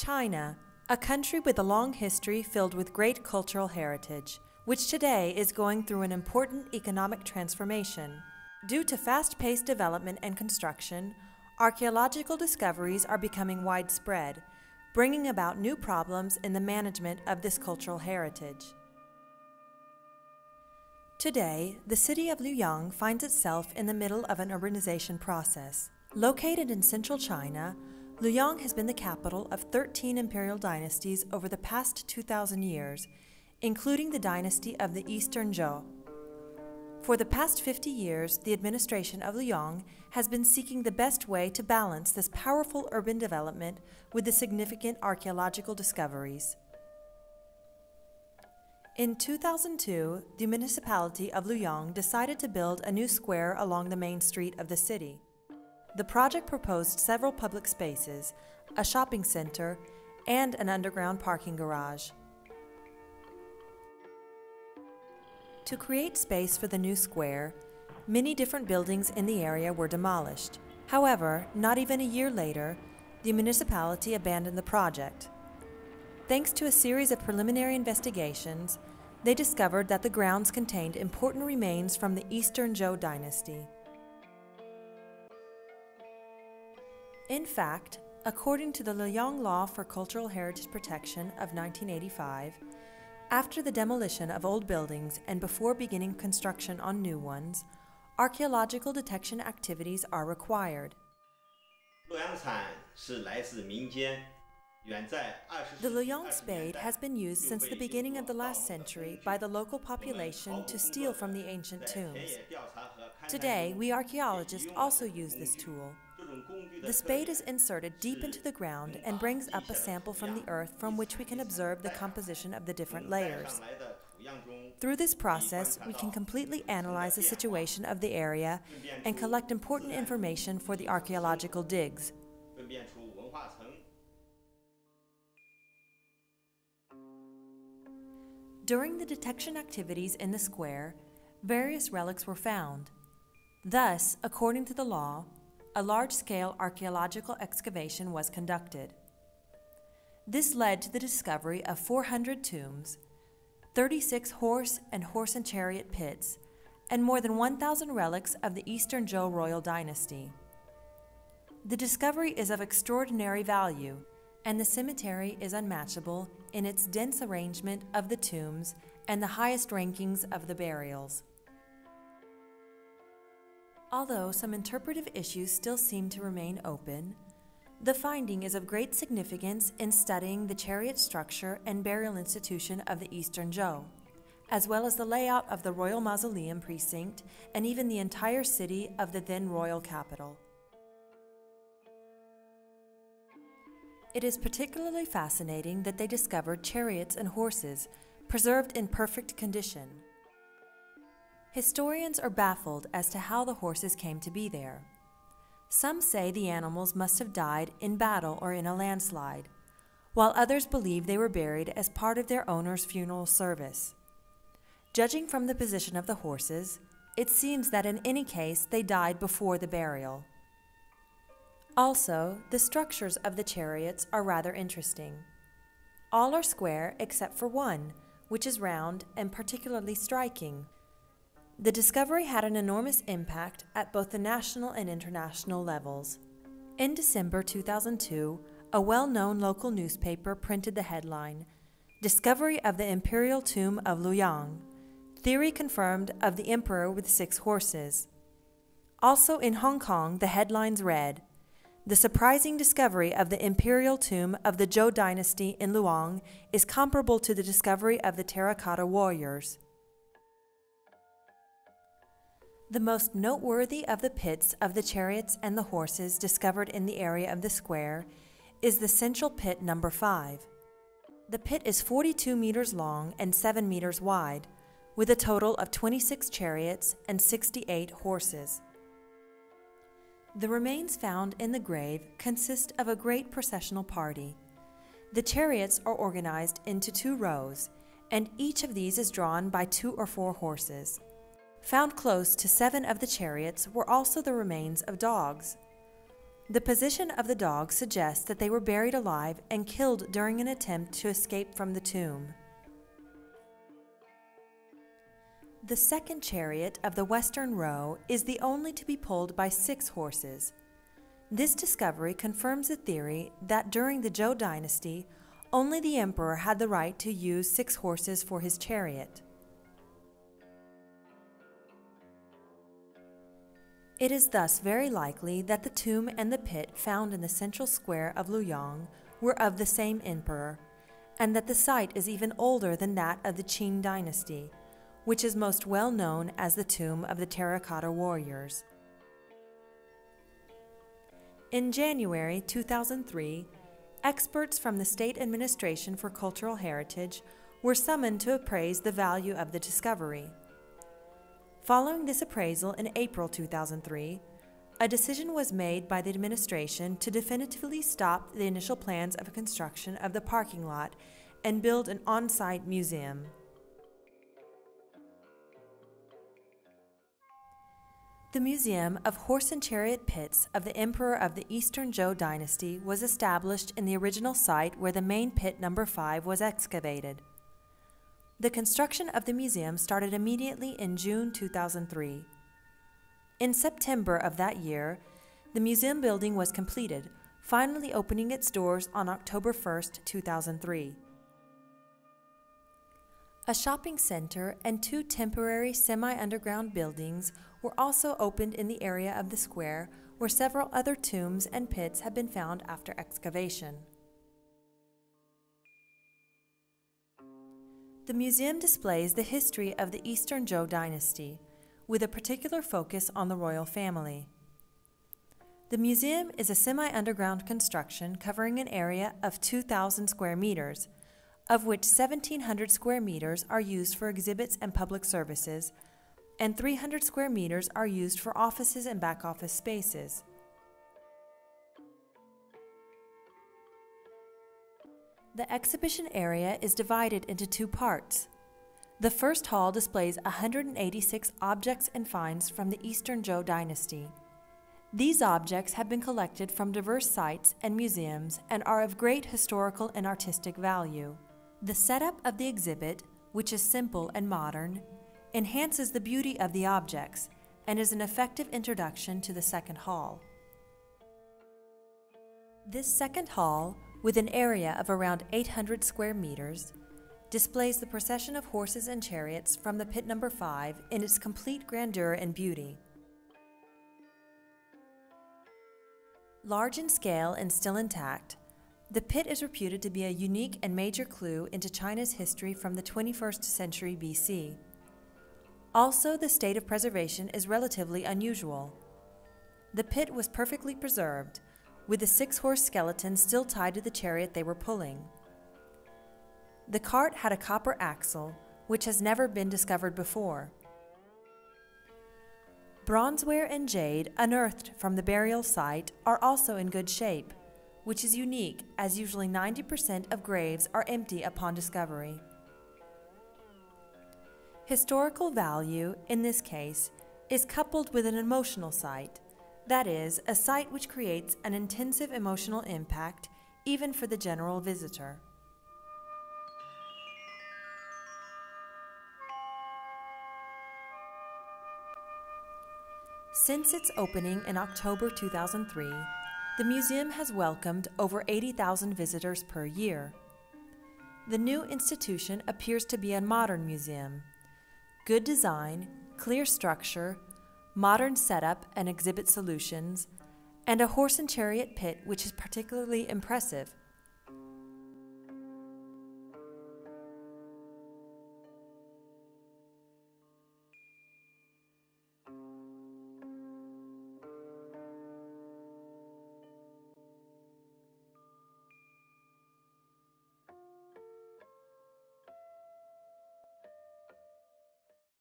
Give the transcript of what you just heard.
China, a country with a long history filled with great cultural heritage, which today is going through an important economic transformation. Due to fast-paced development and construction, archaeological discoveries are becoming widespread, bringing about new problems in the management of this cultural heritage. Today, the city of Luoyang finds itself in the middle of an urbanization process. Located in central China, Luoyang has been the capital of 13 imperial dynasties over the past 2,000 years, including the dynasty of the Eastern Zhou. For the past 50 years, the administration of Luoyang has been seeking the best way to balance this powerful urban development with the significant archaeological discoveries. In 2002, the municipality of Luoyang decided to build a new square along the main street of the city. The project proposed several public spaces, a shopping center, and an underground parking garage. To create space for the new square, many different buildings in the area were demolished. However, not even a year later, the municipality abandoned the project. Thanks to a series of preliminary investigations, they discovered that the grounds contained important remains from the Eastern Zhou dynasty. In fact, according to the Luoyang Law for Cultural Heritage Protection of 1985, after the demolition of old buildings and before beginning construction on new ones, archaeological detection activities are required. The Luoyang spade has been used since the beginning of the last century by the local population to steal from the ancient tombs. Today, we archaeologists also use this tool. The spade is inserted deep into the ground and brings up a sample from the earth from which we can observe the composition of the different layers. Through this process, we can completely analyze the situation of the area and collect important information for the archaeological digs. During the detection activities in the square, various relics were found. Thus, according to the law, a large-scale archaeological excavation was conducted. This led to the discovery of 400 tombs, 36 horse and chariot pits, and more than 1,000 relics of the Eastern Zhou royal dynasty. The discovery is of extraordinary value, and the cemetery is unmatchable in its dense arrangement of the tombs and the highest rankings of the burials. Although some interpretive issues still seem to remain open, the finding is of great significance in studying the chariot structure and burial institution of the Eastern Zhou, as well as the layout of the royal mausoleum precinct and even the entire city of the then royal capital. It is particularly fascinating that they discovered chariots and horses preserved in perfect condition. Historians are baffled as to how the horses came to be there. Some say the animals must have died in battle or in a landslide, while others believe they were buried as part of their owner's funeral service. Judging from the position of the horses, it seems that in any case they died before the burial. Also, the structures of the chariots are rather interesting. All are square except for one, which is round and particularly striking. The discovery had an enormous impact at both the national and international levels. In December 2002, a well-known local newspaper printed the headline, "Discovery of the Imperial Tomb of Luoyang. Theory confirmed of the Emperor with 6 horses." Also in Hong Kong, the headlines read, "The surprising discovery of the imperial tomb of the Zhou dynasty in Luoyang is comparable to the discovery of the terracotta warriors." The most noteworthy of the pits of the chariots and the horses discovered in the area of the square is the central pit number 5. The pit is 42 meters long and 7 meters wide, with a total of 26 chariots and 68 horses. The remains found in the grave consist of a great processional party. The chariots are organized into 2 rows, and each of these is drawn by 2 or 4 horses. Found close to 7 of the chariots were also the remains of dogs. The position of the dogs suggests that they were buried alive and killed during an attempt to escape from the tomb. The second chariot of the western row is the only to be pulled by 6 horses. This discovery confirms the theory that during the Zhou dynasty, only the emperor had the right to use 6 horses for his chariot. It is thus very likely that the tomb and the pit found in the central square of Luoyang were of the same emperor, and that the site is even older than that of the Qin dynasty, which is most well known as the tomb of the terracotta warriors. In January 2003, experts from the State Administration for Cultural Heritage were summoned to appraise the value of the discovery. Following this appraisal in April 2003, a decision was made by the administration to definitively stop the initial plans of construction of the parking lot and build an on-site museum. The Museum of Horse and Chariot Pits of the Emperor of the Eastern Zhou dynasty was established in the original site where the main pit number 5 was excavated. The construction of the museum started immediately in June 2003. In September of that year, the museum building was completed, finally opening its doors on October 1, 2003. A shopping center and 2 temporary semi-underground buildings were also opened in the area of the square where several other tombs and pits have been found after excavation. The museum displays the history of the Eastern Zhou dynasty, with a particular focus on the royal family. The museum is a semi-underground construction covering an area of 2,000 square meters, of which 1,700 square meters are used for exhibits and public services, and 300 square meters are used for offices and back-office spaces. The exhibition area is divided into 2 parts. The first hall displays 186 objects and finds from the Eastern Zhou dynasty. These objects have been collected from diverse sites and museums and are of great historical and artistic value. The setup of the exhibit, which is simple and modern, enhances the beauty of the objects and is an effective introduction to the second hall. This second hall, with an area of around 800 square meters, displays the procession of horses and chariots from the pit number 5 in its complete grandeur and beauty. Large in scale and still intact, the pit is reputed to be a unique and major clue into China's history from the 21st century BC. Also, the state of preservation is relatively unusual. The pit was perfectly preserved, with the 6-horse skeleton still tied to the chariot they were pulling. The cart had a copper axle, which has never been discovered before. Bronzeware and jade unearthed from the burial site are also in good shape, which is unique as usually 90% of graves are empty upon discovery. Historical value, in this case, is coupled with an emotional site, that is, a site which creates an intensive emotional impact even for the general visitor. Since its opening in October 2003, the museum has welcomed over 80,000 visitors per year. The new institution appears to be a modern museum. Good design, clear structure, modern setup and exhibit solutions, and a horse and chariot pit which is particularly impressive,